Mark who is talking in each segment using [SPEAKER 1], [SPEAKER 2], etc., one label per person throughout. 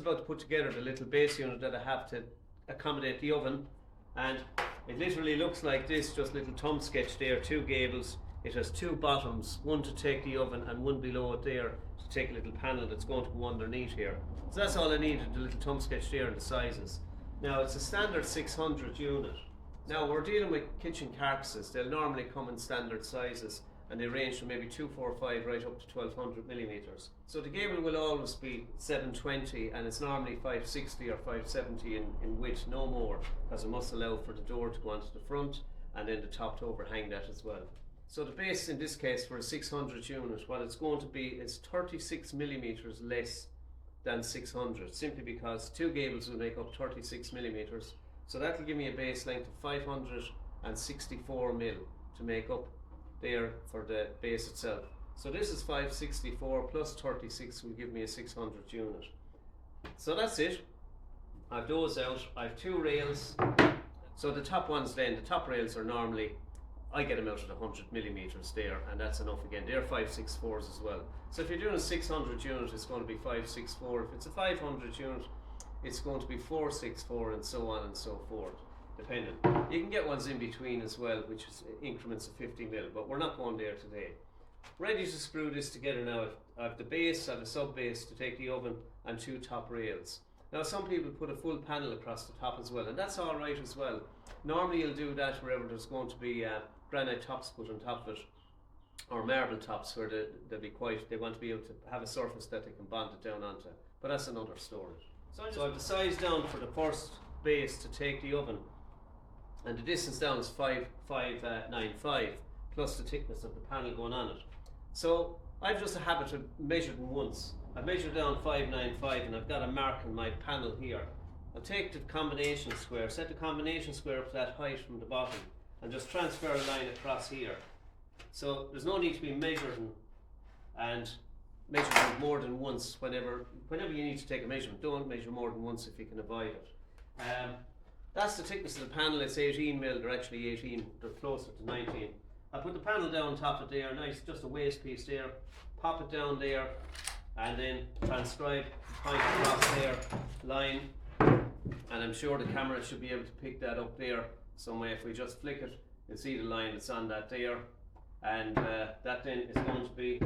[SPEAKER 1] About to put together the little base unit that I have to accommodate the oven, and it literally looks like this, just little thumb sketch there, two gables. It has two bottoms, one to take the oven and one below it there to take a little panel that's going to go underneath here. So that's all I needed, the little thumb sketch there and the sizes. Now it's a standard 600 unit. Now we're dealing with kitchen carcasses. They'll normally come in standard sizes, and they range from maybe 245 right up to 1200 millimeters. So the gable will always be 720, and it's normally 560 or 570 in width, no more, because it must allow for the door to go onto the front and then the top to overhang that as well. So the base in this case for a 600 unit, what it's going to be is 36 millimeters less than 600, simply because two gables will make up 36 millimeters. So that will give me a base length of 564 mil to make up there for the base itself. So this is 564 plus 36 will give me a 600 unit. So that's it. I've those out. I have two rails. So the top ones then, the top rails are normally, I get them out at 100 millimeters there, and that's enough again. They're 564s as well. So if you're doing a 600 unit, it's going to be 564. If it's a 500 unit, it's going to be 464, and so on and so forth, depending. You can get ones in between as well, which is increments of 50 mil, but we're not going there today. Ready to screw this together now. I have the base, I have a sub base to take the oven, and two top rails. Now some people put a full panel across the top as well, and that's all right as well. Normally you'll do that wherever there's going to be granite tops put on top of it, or marble tops where they'll be quite, they want to be able to have a surface that they can bond it down onto, but that's another story. So I've the size down for the first base to take the oven, and the distance down is 595 plus the thickness of the panel going on it. So I've just a habit of measuring once. I've measured down 595 and I've got a mark on my panel here. I'll take the combination square, set the combination square up to that height from the bottom, and just transfer a line across here. So there's no need to be measuring more than once whenever you need to take a measurement. Don't measure more than once if you can avoid it. That's the thickness of the panel. It's 18 mil, they're actually 18, they're closer to 19. I put the panel down on top of there, nice, just a waste piece there, pop it down there, and then transcribe the point across there, line, and I'm sure the camera should be able to pick that up there somewhere. If we just flick it, you'll see the line that's on that there, and that then is going to be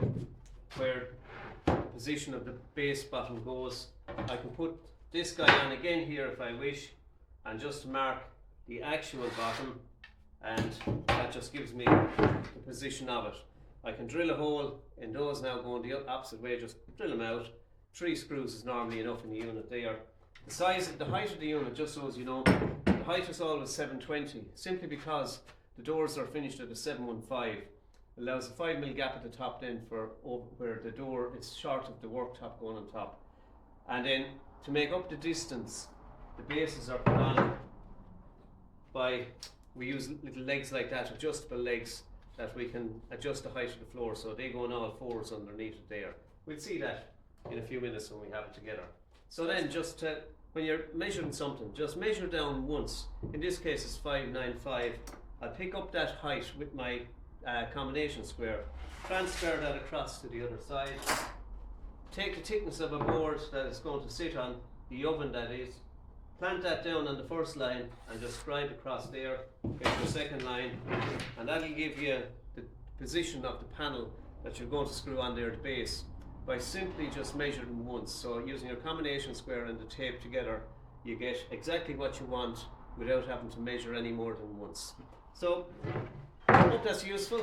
[SPEAKER 1] where the position of the base bottom goes. I can put this guy on again here if I wish, and just mark the actual bottom, and that just gives me the position of it. I can drill a hole in those now going the opposite way, just drill them out. 3 screws is normally enough in the unit there. The height of the unit, just so as you know, the height is always 720, simply because the doors are finished at a 715. It allows a 5 mil gap at the top then for where the door is short of the worktop going on top. And then to make up the distance, the bases are put on by, we use little legs like that, adjustable legs, that we can adjust the height of the floor, so they go on all fours underneath it there. We'll see that in a few minutes when we have it together. So then just when you're measuring something, just measure down once. In this case it's 595. I'll pick up that height with my combination square, transfer that across to the other side, take the thickness of a board that it's going to sit on, the oven that is, plant that down on the first line and just scribe across there, get your second line, and that'll give you the position of the panel that you're going to screw on there at the base by simply just measuring once. So using your combination square and the tape together, you get exactly what you want without having to measure any more than once. So I hope that's useful.